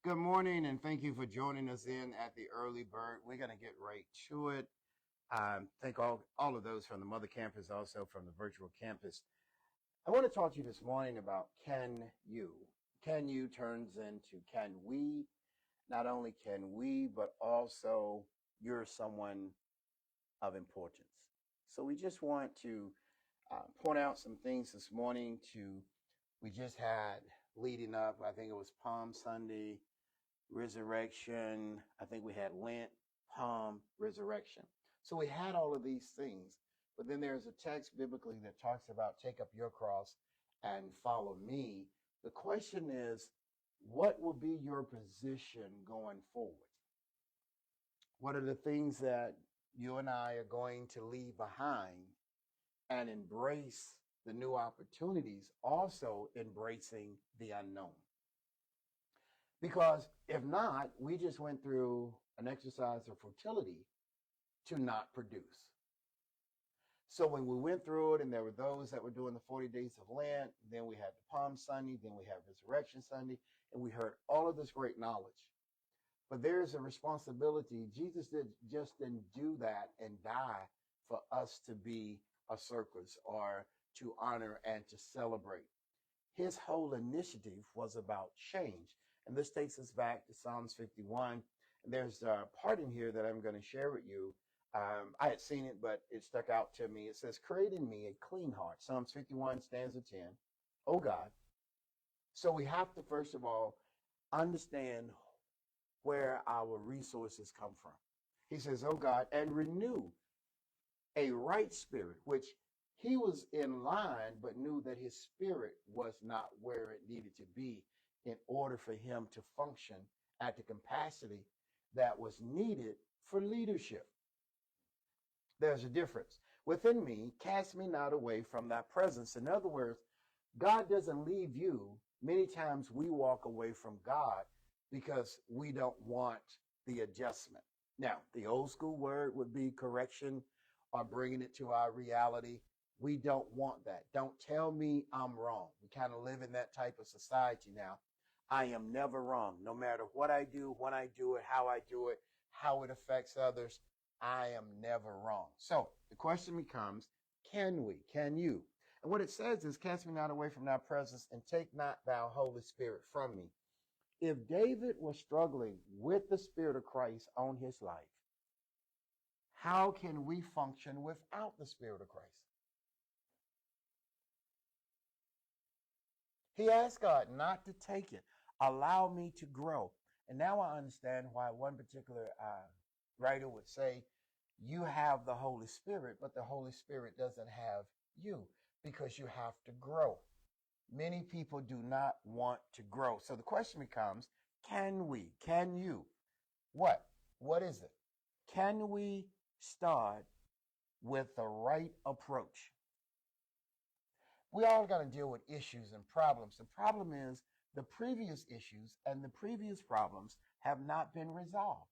Good morning, and thank you for joining us in at the Early Bird. We're going to get right to it. Thank all of those from the mother campus, also from the virtual campus. I want to talk to you this morning about can you. Can you turns into can we. Not only can we, but also you're someone of importance. So we just want to point out some things this morning. We just had leading up, I think it was Palm Sunday, Resurrection. I think we had Lent, Palm, Resurrection. So we had all of these things. But then there's a text biblically that talks about take up your cross and follow me. The question is, what will be your position going forward? What are the things that you and I are going to leave behind and embrace the new opportunities, also embracing the unknown? Because if not, we just went through an exercise of fertility to not produce. So when we went through it, and there were those that were doing the 40 days of Lent, then we had the Palm Sunday, then we had Resurrection Sunday, and we heard all of this great knowledge. But there's a responsibility. Jesus didn't do that and die for us to be a circus or to honor and to celebrate. His whole initiative was about change. And this takes us back to Psalms 51. And there's a part in here that I'm going to share with you. I had seen it, but it stuck out to me. It says, create in me a clean heart. Psalms 51, stanza 10. Oh God. So we have to, first of all, understand where our resources come from. He says, oh God, and renew a right spirit, which he was in line, but knew that his spirit was not where it needed to be in order for him to function at the capacity that was needed for leadership. There's a difference. Within me, cast me not away from thy presence. In other words, God doesn't leave you. Many times we walk away from God because we don't want the adjustment. Now, the old school word would be correction or bringing it to our reality. We don't want that. Don't tell me I'm wrong. We kind of live in that type of society now. I am never wrong. No matter what I do, when I do it, how it affects others, I am never wrong. So the question becomes, can we? Can you? And what it says is, cast me not away from thy presence and take not thou Holy Spirit from me. If David was struggling with the Spirit of Christ on his life, how can we function without the Spirit of Christ? He asked God not to take it. Allow me to grow. And now I understand why one particular writer would say, you have the Holy Spirit, but the Holy Spirit doesn't have you because you have to grow. Many people do not want to grow. So the question becomes, can we? Can you? What? What is it? Can we start with the right approach? We all got to deal with issues and problems. The problem is the previous issues and the previous problems have not been resolved.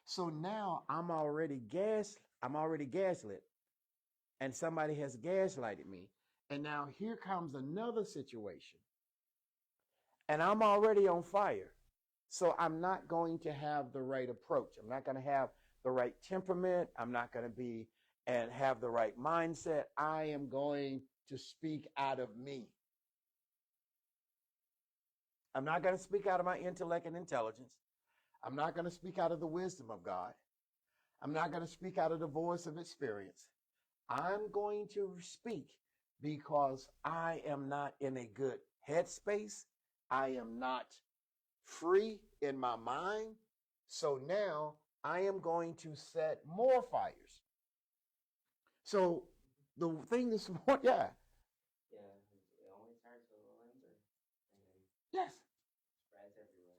So now I'm already gaslit, and somebody has gaslighted me. And now here comes another situation. And I'm already on fire. So I'm not going to have the right approach. I'm not going to have the right temperament. I'm not going to be and have the right mindset. I am going to speak out of me. I'm not going to speak out of my intellect and intelligence. I'm not going to speak out of the wisdom of God. I'm not going to speak out of the voice of experience. I'm going to speak because I am not in a good headspace. I am not free in my mind. So now I am going to set more fires. So the thing this morning, yeah. Yeah, it only starts with a lenser and then Yes. spreads everywhere.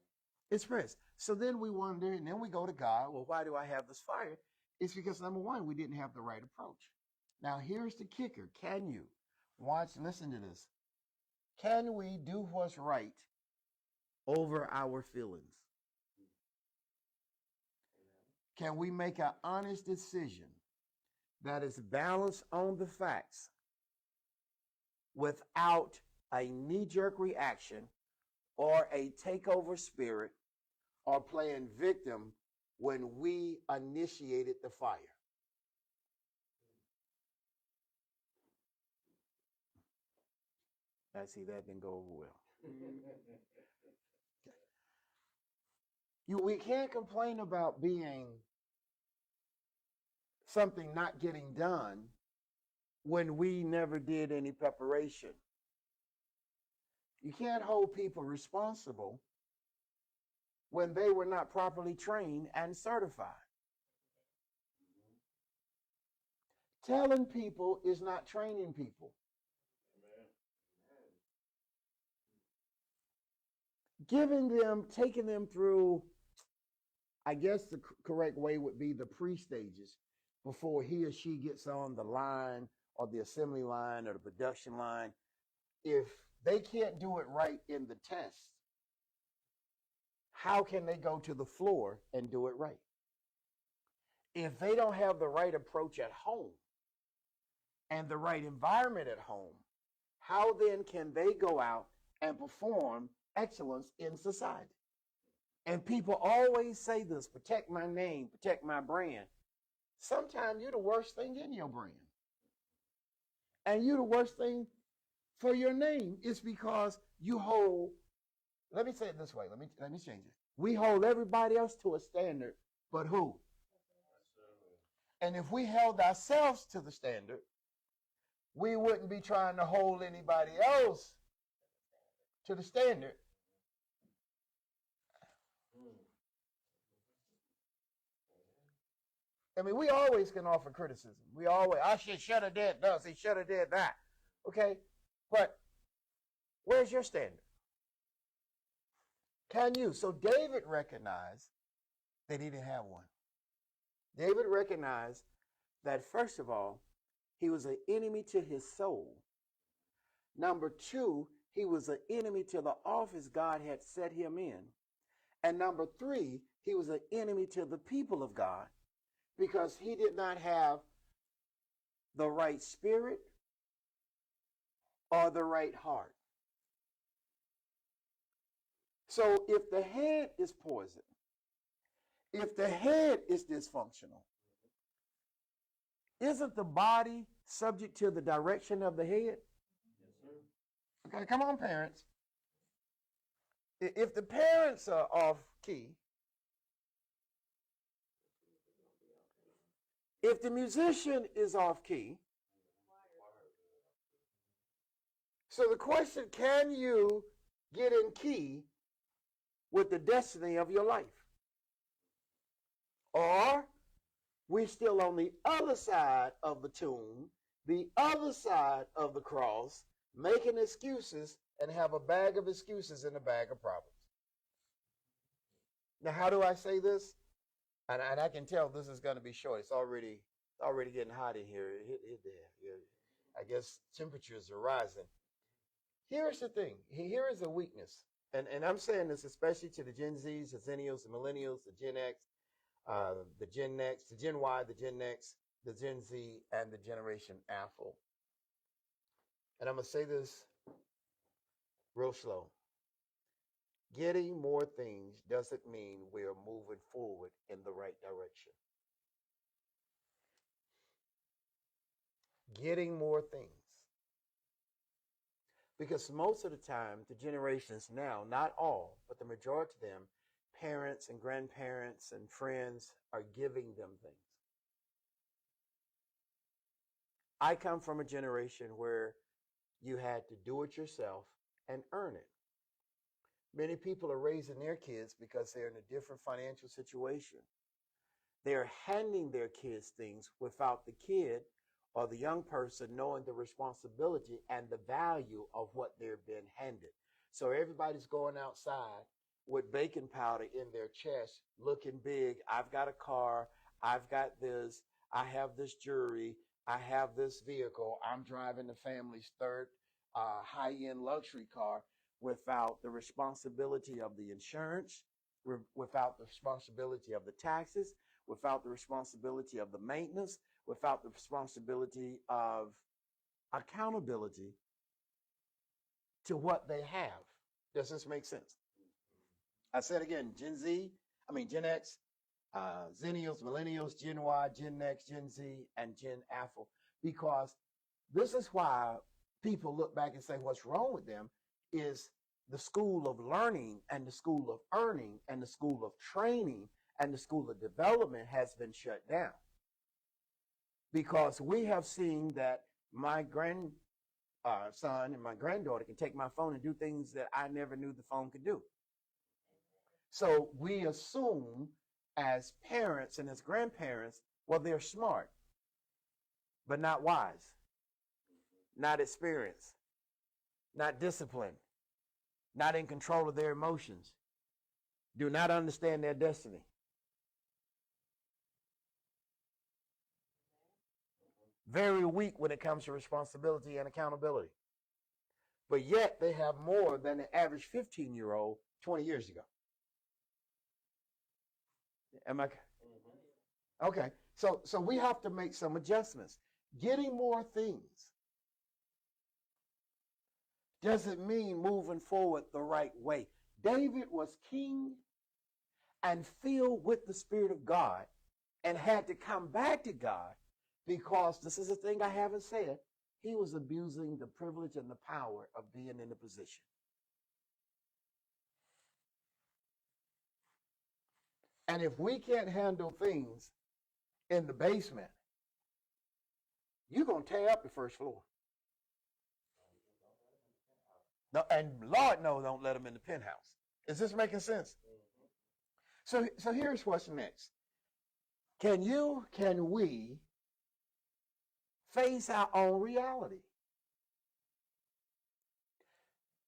It spreads. So then we wonder, and then we go to God. Well, why do I have this fire? It's because number one, we didn't have the right approach. Now here's the kicker. Can you? Listen to this. Can we do what's right over our feelings? Amen. Can we make an honest decision that is balanced on the facts without a knee-jerk reaction or a takeover spirit or playing victim when we initiated the fire. I see that didn't go over well. We can't complain about being something not getting done when we never did any preparation. You can't hold people responsible when they were not properly trained and certified. Telling people is not training people. Giving them, taking them through, I guess the correct way would be the pre-stages before he or she gets on the line or the assembly line or the production line. If they can't do it right in the test, how can they go to the floor and do it right? If they don't have the right approach at home and the right environment at home, how then can they go out and perform excellence in society? And people always say this: protect my name, protect my brand. Sometimes you're the worst thing in your brand. And you're the worst thing for your name. It's because you hold, let me say it this way, let me change it. We hold everybody else to a standard, but who? And if we held ourselves to the standard, we wouldn't be trying to hold anybody else to the standard. I mean, we always can offer criticism. We always, I should have did this, he should have did that. Okay, but where's your standard? Can you? So David recognized that he didn't have one. David recognized that, first of all, he was an enemy to his soul. Number two, he was an enemy to the office God had set him in. And number three, he was an enemy to the people of God because he did not have the right spirit or the right heart. So if the head is poisoned, if the head is dysfunctional, isn't the body subject to the direction of the head? Yes, sir. Okay, come on, parents. If the parents are off key, if the musician is off key, so the question, can you get in key with the destiny of your life? Or we're still on the other side of the tomb, the other side of the cross, making excuses and have a bag of excuses and a bag of problems. Now, how do I say this? And I can tell this is going to be short. It's already getting hot in here. I guess temperatures are rising. Here's the thing. Here is a weakness. And I'm saying this especially to the Gen Zs, the Zennials, the Millennials, the Gen X, the Gen Next, the Gen Y, the Gen Next, the Gen Z, and the Generation Alpha. And I'm going to say this real slow. Getting more things doesn't mean we're moving forward in the right direction. Getting more things. Because most of the time, the generations now, not all, but the majority of them, parents and grandparents and friends are giving them things. I come from a generation where you had to do it yourself and earn it. Many people are raising their kids because they're in a different financial situation. They're handing their kids things without the kid or the young person knowing the responsibility and the value of what they're being handed. So everybody's going outside with baking powder in their chest, looking big. I've got a car. I've got this. I have this jewelry. I have this vehicle. I'm driving the family's third high-end luxury car without the responsibility of the insurance, without the responsibility of the taxes, without the responsibility of the maintenance, without the responsibility of accountability to what they have. Does this make sense? I said again, Gen X, Zennials, Millennials, Gen Y, Gen X, Gen Z, and Gen Alpha. Because this is why people look back and say what's wrong with them is the school of learning and the school of earning and the school of training and the school of development has been shut down. Because we have seen that my grandson and my granddaughter can take my phone and do things that I never knew the phone could do. So we assume as parents and as grandparents, well, they're smart, but not wise, not experienced, not disciplined, not in control of their emotions, do not understand their destiny. Very weak when it comes to responsibility and accountability. But yet they have more than the average 15-year-old 20 years ago. Am I? Okay. So we have to make some adjustments. Getting more things doesn't mean moving forward the right way. David was king and filled with the Spirit of God and had to come back to God because this is a thing I haven't said. He was abusing the privilege and the power of being in the position. And if we can't handle things in the basement, you're going to tear up the first floor. No, and Lord, no, don't let them in the penthouse. Is this making sense? So here's what's next. Can we face our own reality?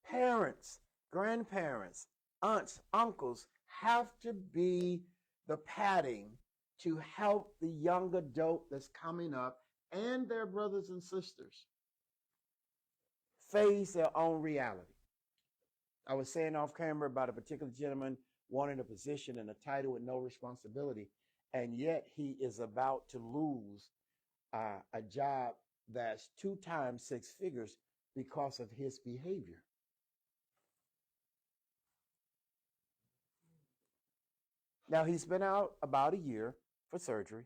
Parents, grandparents, aunts, uncles have to be the padding to help the young adult that's coming up and their brothers and sisters face their own reality. I was saying off camera about a particular gentleman wanting a position and a title with no responsibility, and yet he is about to lose a job that's 2 times 6 figures because of his behavior. Now, he's been out about a year for surgery,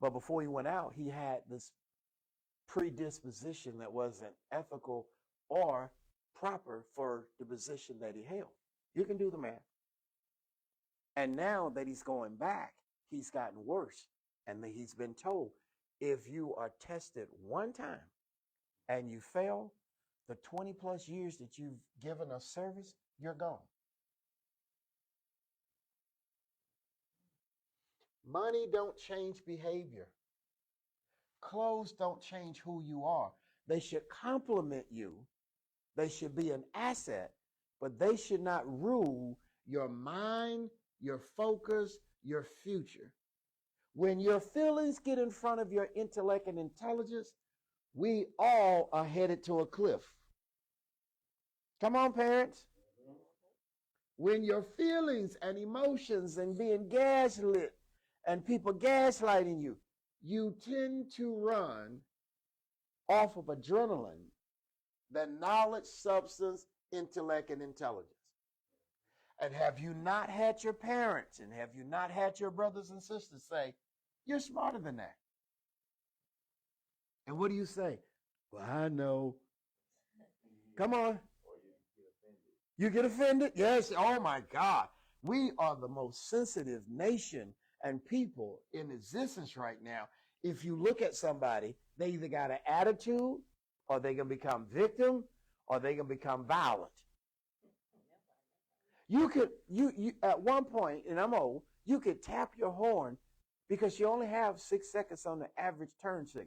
but before he went out, he had this predisposition that wasn't ethical or proper for the position that he held. You can do the math. And now that he's going back, he's gotten worse. And he's been told, if you are tested one time and you fail, the 20 plus years that you've given us service, you're gone. Money don't change behavior. Clothes don't change who you are. They should complement you. They should be an asset, but they should not rule your mind, your focus, your future. When your feelings get in front of your intellect and intelligence, we all are headed to a cliff. Come on, parents. When your feelings and emotions and being gaslit and people gaslighting you, you tend to run off of adrenaline than knowledge, substance, intellect, and intelligence. And have you not had your parents and have you not had your brothers and sisters say, you're smarter than that? And what do you say? Well, I know. Come on. You get offended? Yes. Oh my God. We are the most sensitive nation and people in existence right now. If you look at somebody, they either got an attitude or they can become victim or they can become violent. You at one point, and I'm old, you could tap your horn because you only have 6 seconds on the average turn signal.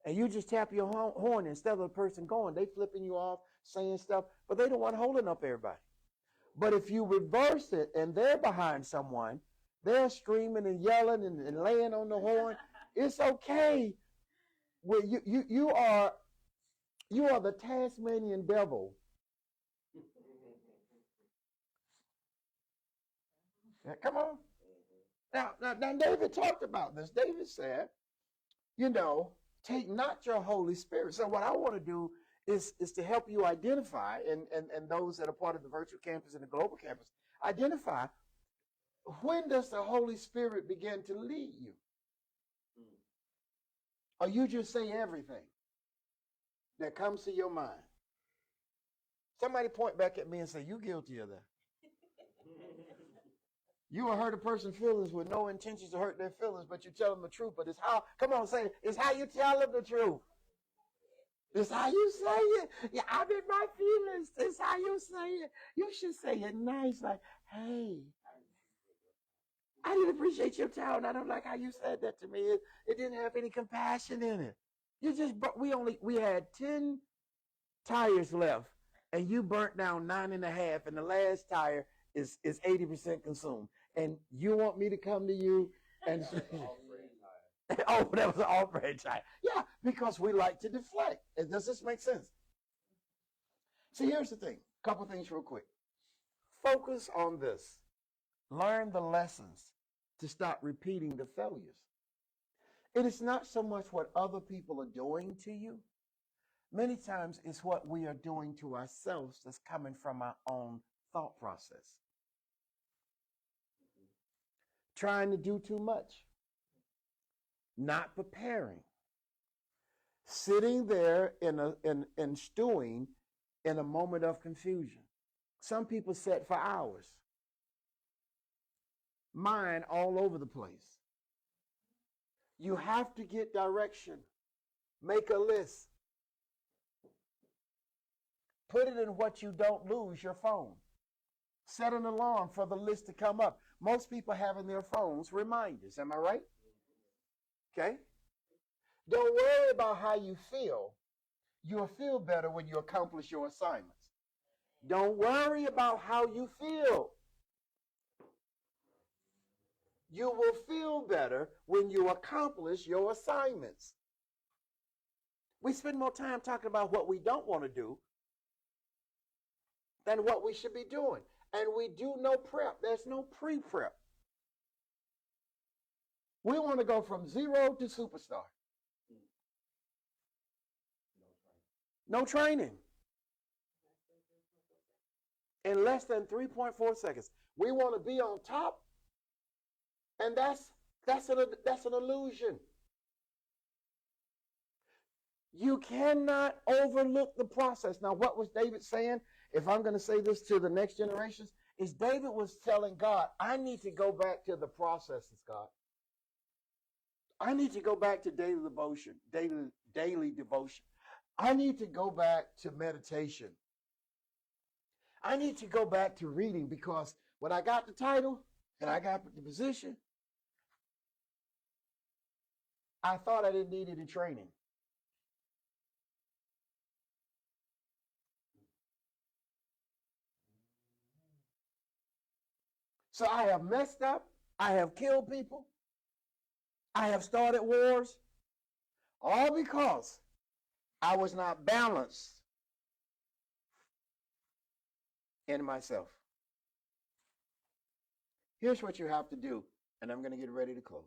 And you just tap your horn instead of the person going, they flipping you off, saying stuff, but they don't want holding up everybody. But if you reverse it and they're behind someone, they're screaming and yelling and laying on the horn. It's okay. Well, you are the Tasmanian devil. Yeah, come on. Now, David talked about this. David said, take not your Holy Spirit. So what I want to do is to help you identify, and those that are part of the virtual campus and the global campus, identify when does the Holy Spirit begin to lead you? Or you just say everything that comes to your mind. Somebody point back at me and say, you guilty of that. You will hurt a person's feelings with no intentions to hurt their feelings, but you tell them the truth. But it's how, come on, say it. It's how you tell them the truth. It's how you say it. Yeah, I'm in my feelings. It's how you say it. You should say it nice, like, hey, I didn't appreciate your tone. I don't like how you said that to me. It didn't have any compassion in it. You just, but we had 10 tires left, and you burnt down 9.5, and the last tire is 80% consumed. And you want me to come to you and say, oh, that was an off-brand tire. Yeah, because we like to deflect. Does this make sense? See, here's the thing. A couple things real quick. Focus on this. Learn the lessons to stop repeating the failures. It is not so much what other people are doing to you. Many times it's what we are doing to ourselves that's coming from our own thought process. Trying to do too much. Not preparing. Sitting there in stewing in a moment of confusion. Some people sit for hours. Mind all over the place. You have to get direction. Make a list. Put it in what you don't lose, your phone. Set an alarm for the list to come up. Most people have in their phones reminders. Am I right? Okay? Don't worry about how you feel. You'll feel better when you accomplish your assignments. Don't worry about how you feel. You will feel better when you accomplish your assignments. We spend more time talking about what we don't want to do than what we should be doing. And we do no prep. There's no pre-prep. We want to go from 0 to superstar. No training. In less than 3.4 seconds. We want to be on top, and that's an illusion. You cannot overlook the process. Now, what was David saying? If I'm going to say this to the next generations, is David was telling God, I need to go back to the processes, God. I need to go back to daily devotion, daily devotion. I need to go back to meditation. I need to go back to reading, because when I got the title and I got the position, I thought I didn't need any training. So I have messed up. I have killed people. I have started wars, all because I was not balanced in myself. Here's what you have to do, and I'm going to get ready to close.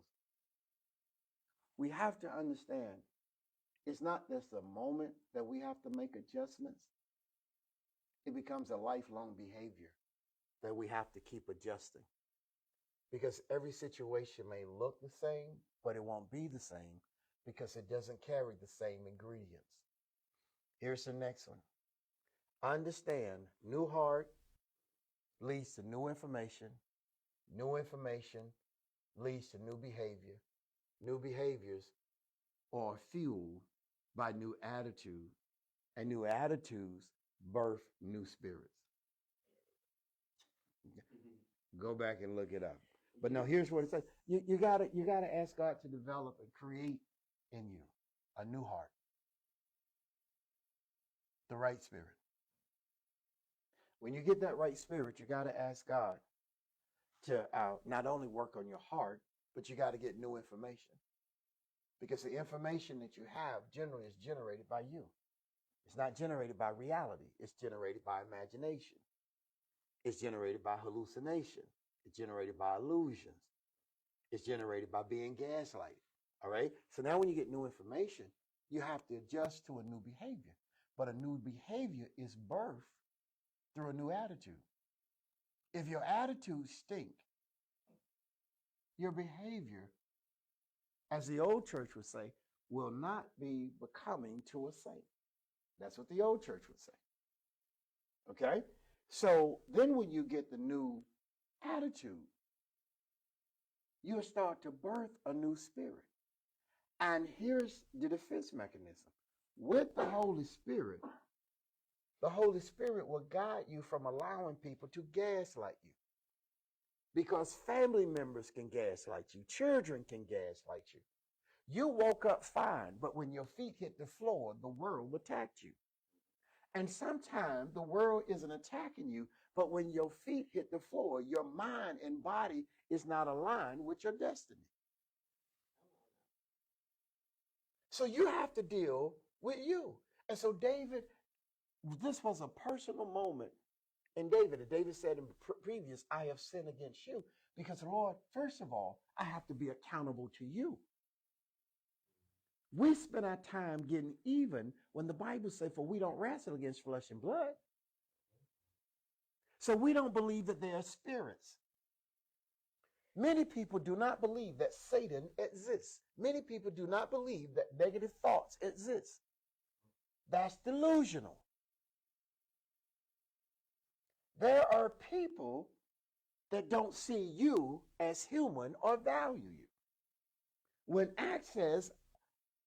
We have to understand it's not just a moment that we have to make adjustments. It becomes a lifelong behavior that we have to keep adjusting. Because every situation may look the same, but it won't be the same because it doesn't carry the same ingredients. Here's the next one. Understand, new heart leads to new information. New information leads to new behavior. New behaviors are fueled by new attitude, and new attitudes birth new spirits. Go back and look it up. But now here's what it says. You gotta ask God to develop and create in you a new heart. The right spirit. When you get that right spirit, you gotta ask God to not only work on your heart, but you gotta get new information. Because the information that you have generally is generated by you. It's not generated by reality. It's generated by imagination. It's generated by hallucination. It's generated by illusions. It's generated by being gaslighted. All right? So now when you get new information, you have to adjust to a new behavior. But a new behavior is birthed through a new attitude. If your attitude stink, your behavior, as the old church would say, will not be becoming to a saint. That's what the old church would say. Okay? So then when you get the new attitude, you'll start to birth a new spirit. And here's the defense mechanism. With the Holy Spirit will guide you from allowing people to gaslight you. Because family members can gaslight you. Children can gaslight you. You woke up fine, but when your feet hit the floor, the world attacked you. And sometimes the world isn't attacking you, but when your feet hit the floor, your mind and body is not aligned with your destiny. So you have to deal with you. And so David, this was a personal moment in David. And David said in previous, I have sinned against you. Because Lord, first of all, I have to be accountable to you. We spend our time getting even when the Bible says, for we don't wrestle against flesh and blood. So we don't believe that there are spirits. Many people do not believe that Satan exists. Many people do not believe that negative thoughts exist. That's delusional. There are people that don't see you as human or value you. When Acts says,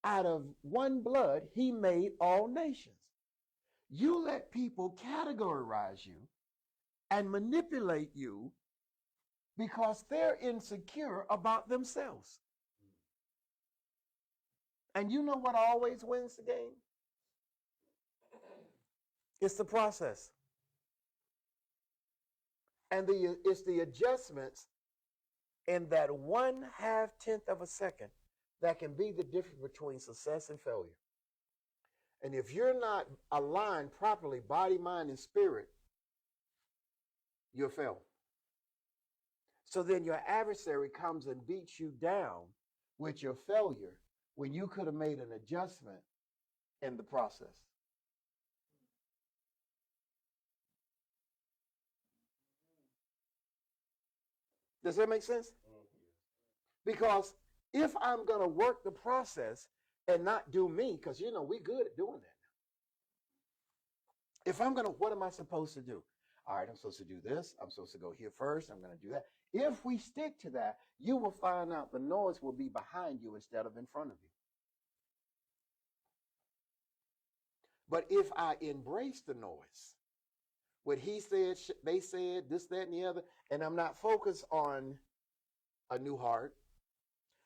out of one blood, he made all nations. You let people categorize you and manipulate you because they're insecure about themselves. And you know what always wins the game? It's the process. And it's the adjustments in that 1/2 of a second that can be the difference between success and failure. And if you're not aligned properly, body, mind, and spirit, you'll fail. So then your adversary comes and beats you down with your failure when you could have made an adjustment in the process. Does that make sense? Because if I'm going to work the process and not do me, because you know we're good at doing that. If I'm going to, what am I supposed to do? All right, I'm supposed to do this. I'm supposed to go here first. I'm going to do that. If we stick to that, you will find out the noise will be behind you instead of in front of you. But if I embrace the noise, what he said, they said, this, that, and the other, and I'm not focused on a new heart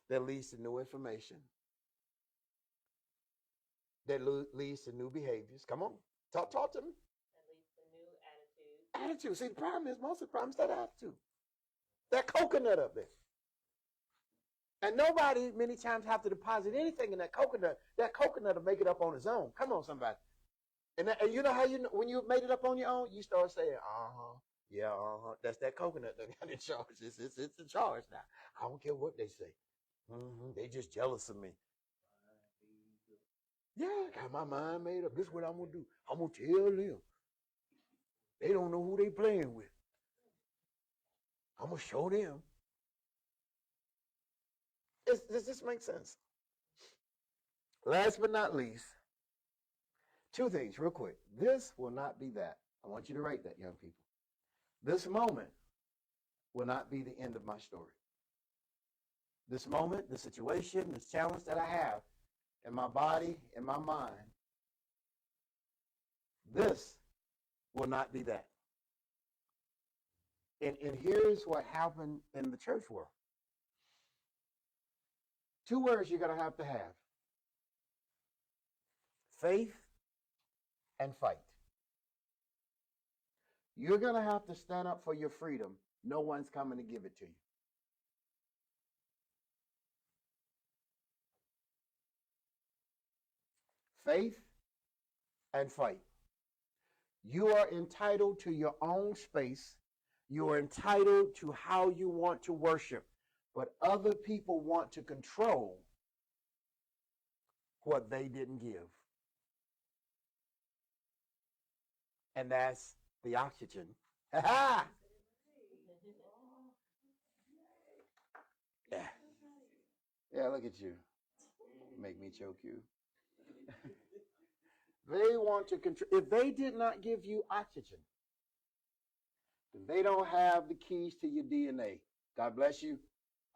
that leads to new information, that leads to new behaviors. Come on, talk to me. That leads to new attitude. Attitude. See, the problem is most of the problem is that attitude. That coconut up there. And nobody many times have to deposit anything in that coconut. That coconut will make it up on its own. Come on, somebody. And you know how you know, when you made it up on your own, you start saying, yeah, that's that coconut that got in charge. It's in charge now. I don't care what they say. They just jealous of me. Yeah, I got my mind made up. This is what I'm going to do. I'm going to tell them. They don't know who they playing with. I'm going to show them. Does this make sense? Last but not least, 2 things real quick. This will not be that. I want you to write that, young people. This moment will not be the end of my story. This moment, the situation, this challenge that I have in my body, in my mind, this will not be that. And here's what happened in the church world. 2 words you're going to have. Faith and fight. You're going to have to stand up for your freedom. No one's coming to give it to you. Faith and fight. You are entitled to your own space. You are entitled to how you want to worship. But other people want to control what they didn't give. And that's the oxygen. Ha-ha! Yeah. Yeah, look at you. Make me choke you. They want to control. If they did not give you oxygen, then they don't have the keys to your DNA. God bless you.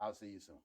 I'll see you soon.